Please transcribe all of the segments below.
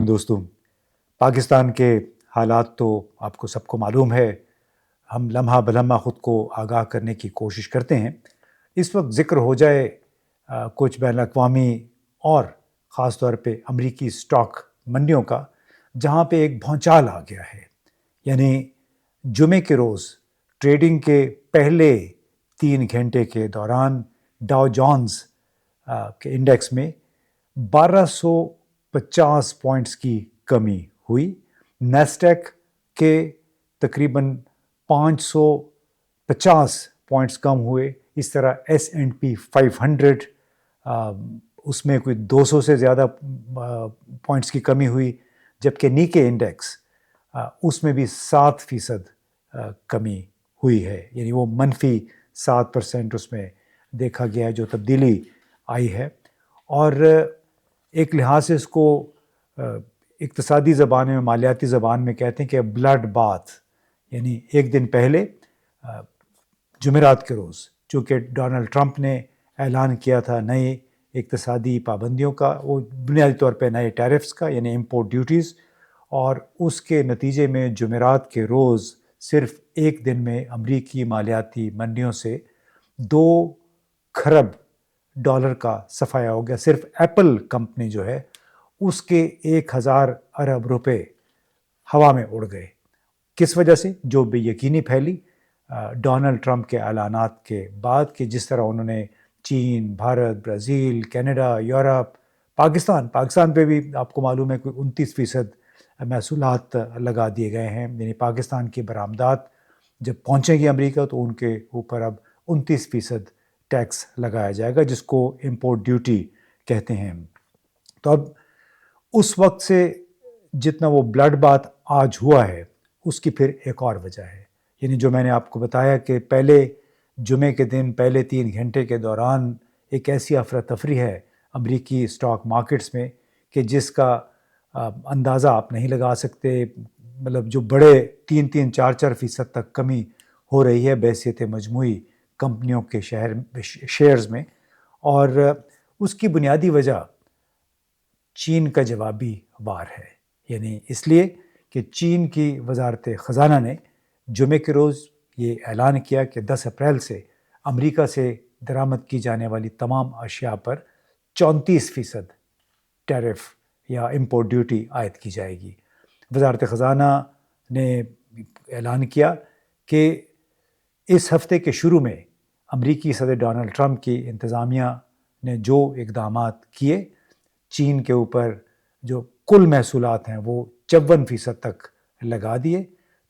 دوستوں، پاکستان کے حالات تو آپ کو سب کو معلوم ہے۔ ہم لمحہ بلمحہ خود کو آگاہ کرنے کی کوشش کرتے ہیں۔ اس وقت ذکر ہو جائے کچھ بین الاقوامی اور خاص طور پہ امریکی سٹاک منڈیوں کا، جہاں پہ ایک بھونچال آ گیا ہے۔ یعنی جمعے کے روز ٹریڈنگ کے پہلے 3 گھنٹے کے دوران ڈاؤ جونز کے انڈیکس میں 1250 پوائنٹس کی کمی ہوئی، نیسڈیک کے تقریباً 550 پوائنٹس کم ہوئے، اس طرح S&P 500 اس میں کوئی 200 سے زیادہ پوائنٹس کی کمی ہوئی، جبکہ نیکے انڈیکس اس میں بھی 7% کمی ہوئی ہے۔ یعنی وہ -7% اس میں دیکھا گیا ہے جو تبدیلی آئی ہے۔ اور ایک لحاظ سے اس کو اقتصادی زبان میں، مالیاتی زبان میں کہتے ہیں کہ بلڈ باتھ، یعنی ایک دن پہلے جمعرات کے روز چونکہ ڈونلڈ ٹرمپ نے اعلان کیا تھا نئے اقتصادی پابندیوں کا، وہ بنیادی طور پہ نئے ٹیرفز کا، یعنی امپورٹ ڈیوٹیز، اور اس کے نتیجے میں جمعرات کے روز صرف ایک دن میں امریکی مالیاتی منڈیوں سے $2 کھرب کا صفایا ہو گیا۔ صرف ایپل کمپنی جو ہے اس کے 1000 ارب روپے ہوا میں اڑ گئے۔ کس وجہ سے؟ جو بے یقینی پھیلی ڈونلڈ ٹرمپ کے اعلانات کے بعد، کہ جس طرح انہوں نے چین، Bharat, Brazil, Canada, Europe, Pakistan پہ بھی آپ کو معلوم ہے کہ 29% محصولات لگا دیے گئے ہیں۔ یعنی پاکستان کی برآمدات جب پہنچیں گی امریکہ تو ان کے اوپر اب 29% ٹیکس لگایا جائے گا، جس کو امپورٹ ڈیوٹی کہتے ہیں۔ تو اب اس وقت سے جتنا وہ بلڈ باتھ آج ہوا ہے، اس کی پھر ایک اور وجہ ہے۔ یعنی جو میں نے آپ کو بتایا کہ پہلے جمعے کے دن پہلے 3 گھنٹے کے دوران ایک ایسی افراتفری ہے امریکی سٹاک مارکیٹس میں کہ جس کا اندازہ آپ نہیں لگا سکتے۔ مطلب جو بڑے 3-4% تک کمی ہو رہی ہے بحیثیت مجموعی کمپنیوں کے شیئرز میں، اور اس کی بنیادی وجہ چین کا جوابی وار ہے۔ یعنی اس لیے کہ چین کی وزارت خزانہ نے جمعے کے روز یہ اعلان کیا کہ 10 اپریل سے امریکہ سے درآمد کی جانے والی تمام اشیاء پر 34% ٹیرف یا امپورٹ ڈیوٹی عائد کی جائے گی۔ وزارت خزانہ نے اعلان کیا کہ اس ہفتے کے شروع میں امریکی صدر ڈونلڈ ٹرمپ کی انتظامیہ نے جو اقدامات کیے، چین کے اوپر جو کل محصولات ہیں وہ 54% تک لگا دیے،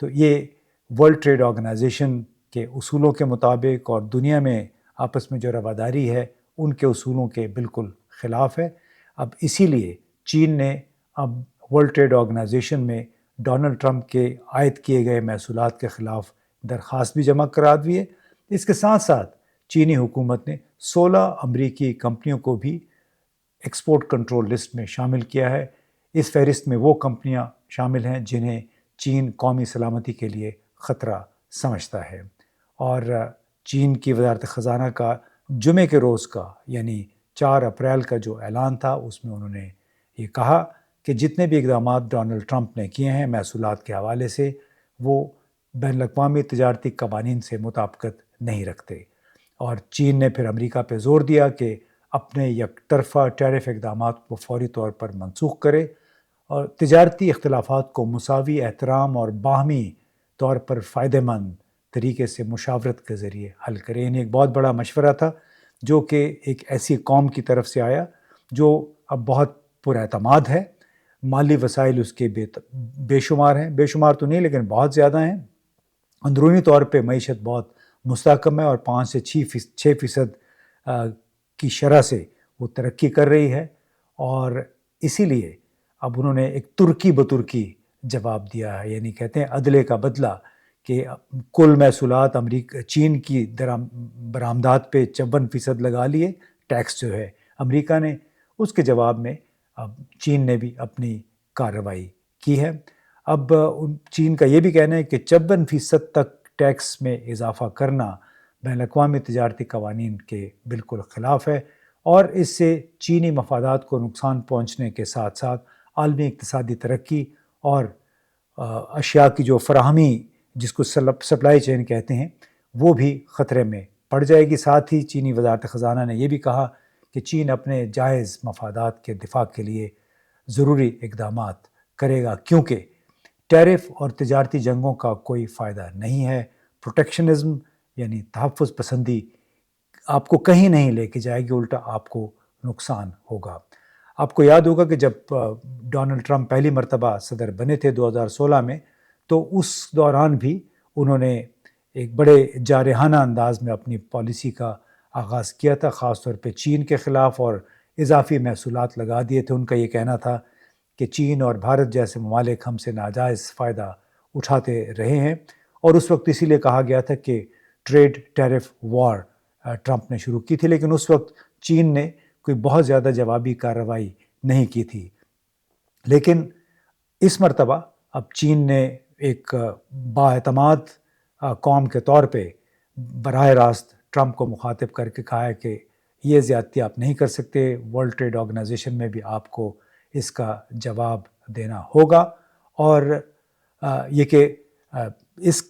تو یہ ورلڈ ٹریڈ آرگنائزیشن کے اصولوں کے مطابق اور دنیا میں آپس میں جو رواداری ہے ان کے اصولوں کے بالکل خلاف ہے۔ اب اسی لیے چین نے اب ورلڈ ٹریڈ آرگنائزیشن میں ڈونلڈ ٹرمپ کے عائد کیے گئے محصولات کے خلاف درخواست بھی جمع کرا دی ہے۔ اس کے ساتھ ساتھ چینی حکومت نے 16 امریکی کمپنیوں کو بھی ایکسپورٹ کنٹرول لسٹ میں شامل کیا ہے۔ اس فہرست میں وہ کمپنیاں شامل ہیں جنہیں چین قومی سلامتی کے لیے خطرہ سمجھتا ہے۔ اور چین کی وزارت خزانہ کا جمعے کے روز کا یعنی 4 اپریل کا جو اعلان تھا، اس میں انہوں نے یہ کہا کہ جتنے بھی اقدامات ڈونلڈ ٹرمپ نے کیے ہیں محصولات کے حوالے سے، وہ بین الاقوامی تجارتی قوانین سے مطابقت نہیں رکھتے۔ اور چین نے پھر امریکہ پہ زور دیا کہ اپنے یک طرفہ ٹیرف اقدامات کو فوری طور پر منسوخ کرے اور تجارتی اختلافات کو مساوی احترام اور باہمی طور پر فائدہ مند طریقے سے مشاورت کے ذریعے حل کرے۔ یعنی ایک بہت بڑا مشورہ تھا جو کہ ایک ایسی قوم کی طرف سے آیا جو اب بہت پر اعتماد ہے، مالی وسائل اس کے بے شمار ہیں، بے شمار تو نہیں لیکن بہت زیادہ ہیں، اندرونی طور پہ معیشت بہت مستحکم ہے اور 5 سے 6% کی شرح سے وہ ترقی کر رہی ہے۔ اور اسی لیے اب انہوں نے ایک ترکی بترکی جواب دیا ہے، یعنی کہتے ہیں عدلے کا بدلہ، کہ کل محصولات چین کی برآمدات پہ 54% لگا لیے ٹیکس جو ہے امریکہ نے، اس کے جواب میں اب چین نے بھی اپنی کارروائی کی ہے۔ اب چین کا یہ بھی کہنا ہے کہ 54% تک ٹیکس میں اضافہ کرنا بین الاقوامی تجارتی قوانین کے بالکل خلاف ہے، اور اس سے چینی مفادات کو نقصان پہنچنے کے ساتھ ساتھ عالمی اقتصادی ترقی اور اشیاء کی جو فراہمی جس کو سپلائی چین کہتے ہیں وہ بھی خطرے میں پڑ جائے گی۔ ساتھ ہی چینی وزارت خزانہ نے یہ بھی کہا کہ چین اپنے جائز مفادات کے دفاع کے لیے ضروری اقدامات کرے گا، کیونکہ ٹیرف اور تجارتی جنگوں کا کوئی فائدہ نہیں ہے۔ پروٹیکشنزم یعنی تحفظ پسندی آپ کو کہیں نہیں لے کے جائے گی، الٹا آپ کو نقصان ہوگا۔ آپ کو یاد ہوگا کہ جب ڈونلڈ ٹرمپ پہلی مرتبہ صدر بنے تھے 2016 میں، تو اس دوران بھی انہوں نے ایک بڑے جارحانہ انداز میں اپنی پالیسی کا آغاز کیا تھا، خاص طور پہ چین کے خلاف، اور اضافی محصولات لگا دیے تھے۔ ان کا یہ کہنا تھا کہ چین اور بھارت جیسے ممالک ہم سے ناجائز فائدہ اٹھاتے رہے ہیں، اور اس وقت اسی لیے کہا گیا تھا کہ ٹریڈ ٹیرف وار ٹرمپ نے شروع کی تھی، لیکن اس وقت چین نے کوئی بہت زیادہ جوابی کارروائی نہیں کی تھی۔ لیکن اس مرتبہ اب چین نے ایک بااعتماد قوم کے طور پہ براہ راست ٹرمپ کو مخاطب کر کے کہا ہے کہ یہ زیادتی آپ نہیں کر سکتے، ورلڈ ٹریڈ آرگنائزیشن میں بھی آپ کو اس کا جواب دینا ہوگا۔ اور یہ کہ اس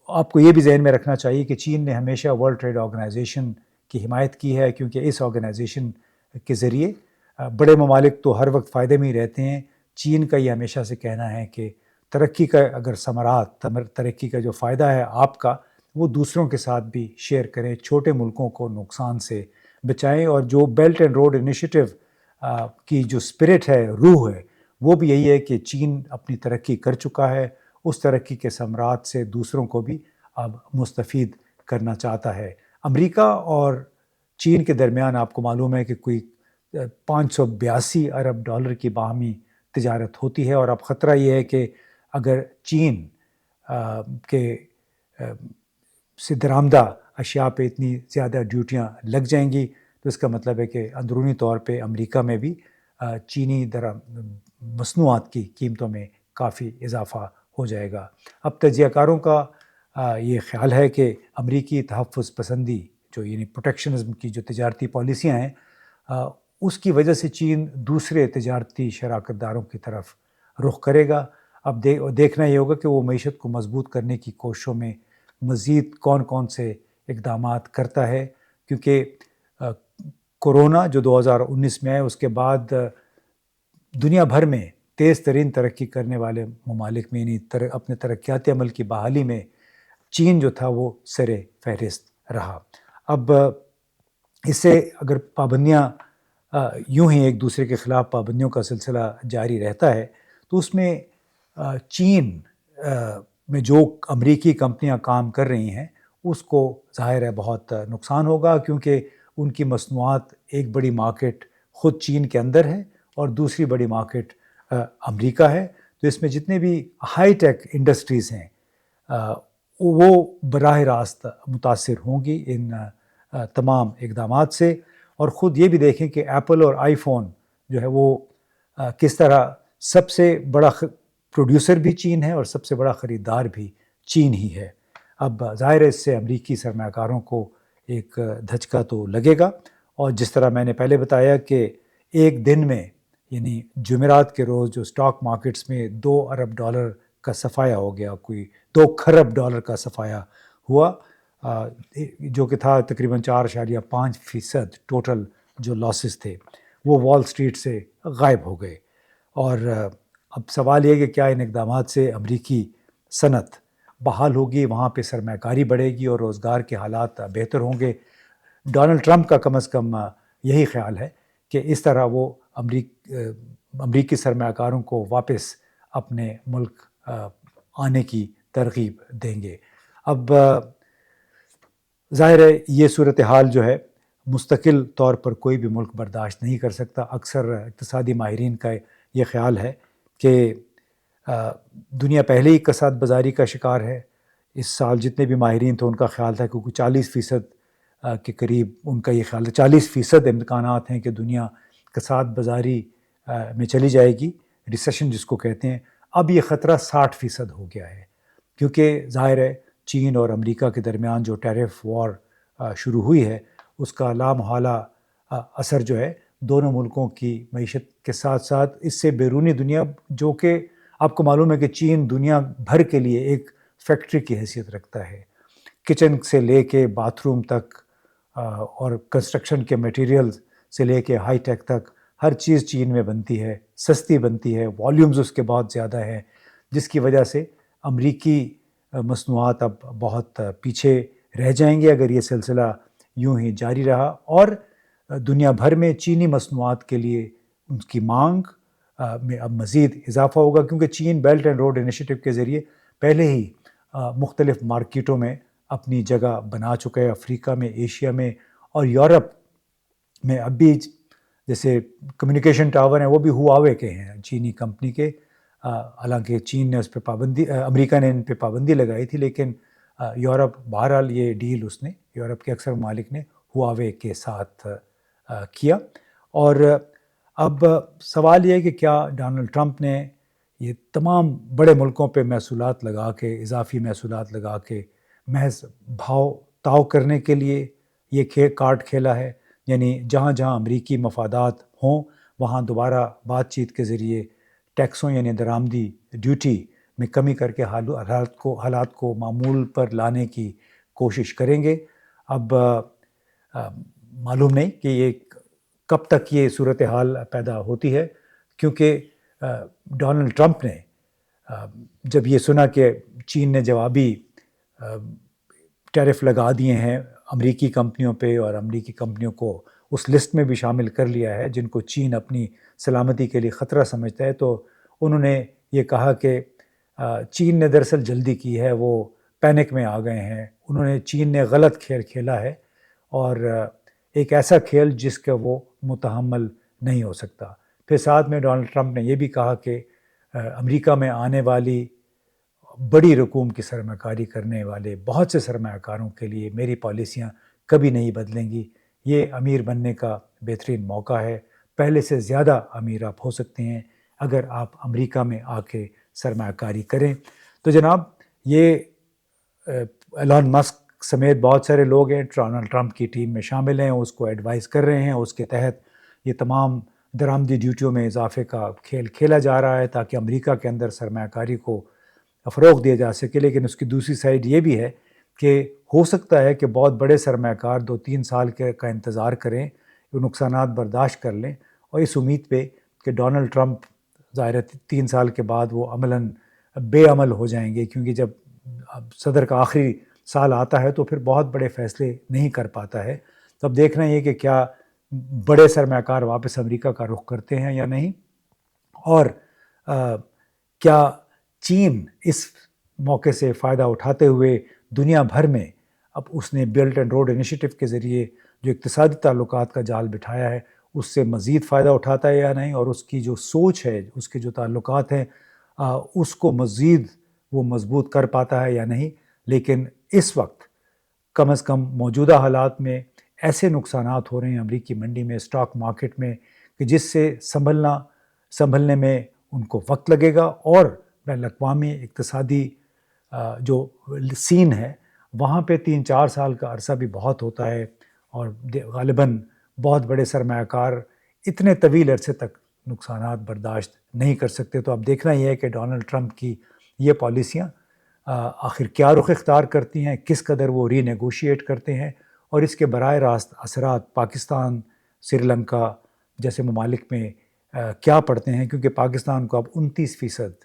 آپ کو یہ بھی ذہن میں رکھنا چاہیے کہ چین نے ہمیشہ ورلڈ ٹریڈ آرگنائزیشن کی حمایت کی ہے، کیونکہ اس آرگنائزیشن کے ذریعے بڑے ممالک تو ہر وقت فائدے میں ہی رہتے ہیں۔ چین کا یہ ہمیشہ سے کہنا ہے کہ ترقی کا اگر ثمرات، ترقی کا جو فائدہ ہے آپ کا، وہ دوسروں کے ساتھ بھی شیئر کریں، چھوٹے ملکوں کو نقصان سے بچائیں۔ اور جو بیلٹ اینڈ روڈ انیشیٹو کی جو اسپرٹ ہے، روح ہے، وہ بھی یہی ہے کہ چین اپنی ترقی کر چکا ہے، اس ترقی کے ثمرات سے دوسروں کو بھی اب مستفید کرنا چاہتا ہے۔ امریکہ اور چین کے درمیان آپ کو معلوم ہے کہ کوئی 582 ارب ڈالر کی باہمی تجارت ہوتی ہے، اور اب خطرہ یہ ہے کہ اگر چین کے سے درآمدہ اشیاء پہ اتنی زیادہ ڈیوٹیاں لگ جائیں گی تو اس کا مطلب ہے کہ اندرونی طور پہ امریکہ میں بھی چینی مصنوعات کی قیمتوں میں کافی اضافہ ہو جائے گا۔ اب تجزیہ کاروں کا یہ خیال ہے کہ امریکی تحفظ پسندی جو یعنی پروٹیکشنزم کی جو تجارتی پالیسیاں ہیں، اس کی وجہ سے چین دوسرے تجارتی شراکت داروں کی طرف رخ کرے گا۔ اب دیکھنا یہ ہوگا کہ وہ معیشت کو مضبوط کرنے کی کوششوں میں مزید کون کون سے اقدامات کرتا ہے، کیونکہ کورونا جو 2019 میں ہے، اس کے بعد دنیا بھر میں تیز ترین ترقی کرنے والے ممالک میں یعنی اپنے ترقیاتی عمل کی بحالی میں چین جو تھا وہ سر فہرست رہا۔ اب اس سے اگر پابندیاں یوں ہی ایک دوسرے کے خلاف پابندیوں کا سلسلہ جاری رہتا ہے تو اس میں چین میں جو امریکی کمپنیاں کام کر رہی ہیں اس کو ظاہر ہے بہت نقصان ہوگا، کیونکہ ان کی مصنوعات ایک بڑی مارکیٹ خود چین کے اندر ہے اور دوسری بڑی مارکیٹ امریکہ ہے، تو اس میں جتنے بھی ہائی ٹیک انڈسٹریز ہیں وہ براہ راست متاثر ہوں گی ان تمام اقدامات سے۔ اور خود یہ بھی دیکھیں کہ ایپل اور آئی فون جو ہے وہ کس طرح سب سے بڑا پروڈیوسر بھی چین ہے اور سب سے بڑا خریدار بھی چین ہی ہے۔ اب ظاہر ہے اس سے امریکی سرمایہ کاروں کو ایک دھچکا تو لگے گا، اور جس طرح میں نے پہلے بتایا کہ ایک دن میں یعنی جمعرات کے روز جو سٹاک مارکیٹس میں 2 ارب ڈالر کا صفایا ہو گیا، کوئی 2 کھرب ڈالر کا صفایا ہوا، جو کہ تھا تقریباً 4.5% ٹوٹل جو لاسز تھے وہ وال اسٹریٹ سے غائب ہو گئے۔ اور اب سوال یہ کہ کیا ان اقدامات سے امریکی صنعت بحال ہوگی، وہاں پہ سرمایہ کاری بڑھے گی اور روزگار کے حالات بہتر ہوں گے؟ ڈونلڈ ٹرمپ کا کم از کم یہی خیال ہے کہ اس طرح وہ امریکی سرمایہ کاروں کو واپس اپنے ملک آنے کی ترغیب دیں گے۔ اب ظاہر ہے یہ صورتحال جو ہے مستقل طور پر کوئی بھی ملک برداشت نہیں کر سکتا۔ اکثر اقتصادی ماہرین کا یہ خیال ہے کہ دنیا پہلے ہی کساد بازاری کا شکار ہے۔ اس سال جتنے بھی ماہرین تھے ان کا خیال تھا کہ 40% کے قریب ان کا یہ خیال ہے، 40% امکانات ہیں کہ دنیا کساد بازاری میں چلی جائے گی، ریسیشن جس کو کہتے ہیں۔ اب یہ خطرہ 60% ہو گیا ہے، کیونکہ ظاہر ہے چین اور امریکہ کے درمیان جو ٹیرف وار شروع ہوئی ہے اس کا لامحالہ اثر جو ہے دونوں ملکوں کی معیشت کے ساتھ ساتھ اس سے بیرونی دنیا، جو کہ آپ کو معلوم ہے کہ چین دنیا بھر کے لیے ایک فیکٹری کی حیثیت رکھتا ہے، کچن سے لے کے باتھ روم تک اور کنسٹرکشن کے میٹیریل سے لے کے ہائی ٹیک تک ہر چیز چین میں بنتی ہے، سستی بنتی ہے، والیومز اس کے بہت زیادہ ہیں، جس کی وجہ سے امریکی مصنوعات اب بہت پیچھے رہ جائیں گے اگر یہ سلسلہ یوں ہی جاری رہا، اور دنیا بھر میں چینی مصنوعات کے لیے ان کی مانگ میں اب مزید اضافہ ہوگا، کیونکہ چین بیلٹ اینڈ روڈ انیشیٹو کے ذریعے پہلے ہی مختلف مارکیٹوں میں اپنی جگہ بنا چکا ہے، افریقہ میں، ایشیا میں اور یورپ میں. اب بھی جیسے کمیونیکیشن ٹاور ہیں وہ بھی ہواوے کے ہیں، چینی کمپنی کے، حالانکہ چین نے اس پہ امریکہ نے ان پہ پابندی لگائی تھی، لیکن یورپ بہرحال یہ ڈیل اس نے یورپ کے اکثر ممالک نے ہواوے کے ساتھ کیا. اور اب سوال یہ ہے کہ کیا ڈونلڈ ٹرمپ نے یہ تمام بڑے ملکوں پہ محصولات لگا کے، اضافی محصولات لگا کے محض بھاؤ تاؤ کرنے کے لیے یہ کارڈ کھیلا ہے؟ یعنی جہاں جہاں امریکی مفادات ہوں وہاں دوبارہ بات چیت کے ذریعے ٹیکسوں یعنی درآمدی ڈیوٹی میں کمی کر کے حالات کو معمول پر لانے کی کوشش کریں گے. اب معلوم نہیں کہ یہ کب تک یہ صورتحال پیدا ہوتی ہے، کیونکہ ڈونلڈ ٹرمپ نے جب یہ سنا کہ چین نے جوابی ٹیرف لگا دیے ہیں امریکی کمپنیوں پہ اور امریکی کمپنیوں کو اس لسٹ میں بھی شامل کر لیا ہے جن کو چین اپنی سلامتی کے لیے خطرہ سمجھتا ہے، تو انہوں نے یہ کہا کہ چین نے دراصل جلدی کی ہے، وہ پینک میں آ گئے ہیں، چین نے غلط کھیل کھیلا ہے اور ایک ایسا کھیل جس کا وہ متحمل نہیں ہو سکتا. پھر ساتھ میں ڈونلڈ ٹرمپ نے یہ بھی کہا کہ امریکہ میں آنے والی بڑی رقوم کی سرمایہ کاری کرنے والے بہت سے سرمایہ کاروں کے لیے میری پالیسیاں کبھی نہیں بدلیں گی، یہ امیر بننے کا بہترین موقع ہے، پہلے سے زیادہ امیر آپ ہو سکتے ہیں اگر آپ امریکہ میں آ کے سرمایہ کاری کریں. تو جناب یہ ایلان مسک سمیت بہت سارے لوگ ہیں ڈونلڈ ٹرمپ کی ٹیم میں شامل ہیں، اس کو ایڈوائز کر رہے ہیں، اس کے تحت یہ تمام درآمدی ڈیوٹیوں میں اضافے کا کھیل کھیلا جا رہا ہے تاکہ امریکہ کے اندر سرمایہ کاری کو فروغ دیا جا سکے. لیکن اس کی دوسری سائڈ یہ بھی ہے کہ ہو سکتا ہے کہ بہت بڑے سرمایہ کار 2-3 سال کا انتظار کریں، وہ نقصانات برداشت کر لیں، اور اس امید پہ کہ ڈونلڈ ٹرمپ ظاہر 3 سال کے بعد وہ عملاً بے عمل ہو جائیں گے، کیونکہ جب صدر کا آخری سال آتا ہے تو پھر بہت بڑے فیصلے نہیں کر پاتا ہے. تو اب دیکھنا یہ کہ کیا بڑے سرمایہ کار واپس امریکہ کا رخ کرتے ہیں یا نہیں، اور کیا چین اس موقع سے فائدہ اٹھاتے ہوئے دنیا بھر میں اب اس نے بیلٹ اینڈ روڈ انیشیٹو کے ذریعے جو اقتصادی تعلقات کا جال بٹھایا ہے اس سے مزید فائدہ اٹھاتا ہے یا نہیں، اور اس کی جو سوچ ہے، اس کے جو تعلقات ہیں اس کو مزید وہ مضبوط کر پاتا ہے یا نہیں. لیکن اس وقت کم از کم موجودہ حالات میں ایسے نقصانات ہو رہے ہیں امریکی منڈی میں، اسٹاک مارکیٹ میں، کہ جس سے سنبھلنے میں ان کو وقت لگے گا، اور بین الاقوامی اقتصادی جو سین ہے وہاں پہ 3-4 سال کا عرصہ بھی بہت ہوتا ہے، اور غالباً بہت بڑے سرمایہ کار اتنے طویل عرصے تک نقصانات برداشت نہیں کر سکتے. تو اب دیکھنا یہ ہے کہ ڈونلڈ ٹرمپ کی یہ پالیسیاں آخر کیا رخ اختیار کرتی ہیں، کس قدر وہ ری نیگوشیٹ کرتے ہیں، اور اس کے براہ راست اثرات پاکستان، سری لنکا جیسے ممالک میں کیا پڑتے ہیں، کیونکہ پاکستان کو اب 29%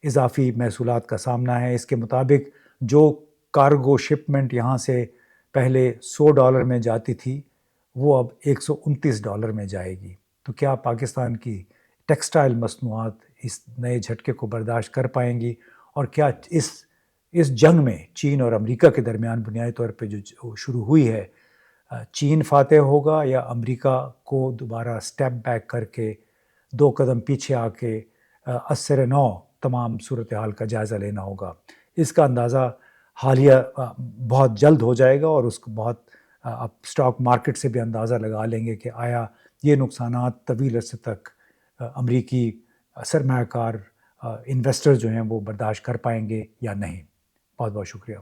اضافی محصولات کا سامنا ہے. اس کے مطابق جو کارگو شپمنٹ یہاں سے پہلے $100 میں جاتی تھی وہ اب $129 میں جائے گی. تو کیا پاکستان کی ٹیکسٹائل مصنوعات اس نئے جھٹکے کو برداشت کر پائیں گی، اور کیا اس جنگ میں چین اور امریکہ کے درمیان بنیادی طور پہ جو شروع ہوئی ہے، چین فاتح ہوگا یا امریکہ کو دوبارہ سٹیپ بیک کر کے 2 قدم پیچھے آ کے اثر نو تمام صورتحال کا جائزہ لینا ہوگا. اس کا اندازہ حالیہ بہت جلد ہو جائے گا، اور اس کو بہت آپ اسٹاک مارکیٹ سے بھی اندازہ لگا لیں گے کہ آیا یہ نقصانات طویل عرصے تک امریکی سرمایہ کار انویسٹر جو ہیں وہ برداشت کر پائیں گے یا نہیں. بہت بہت شکریہ.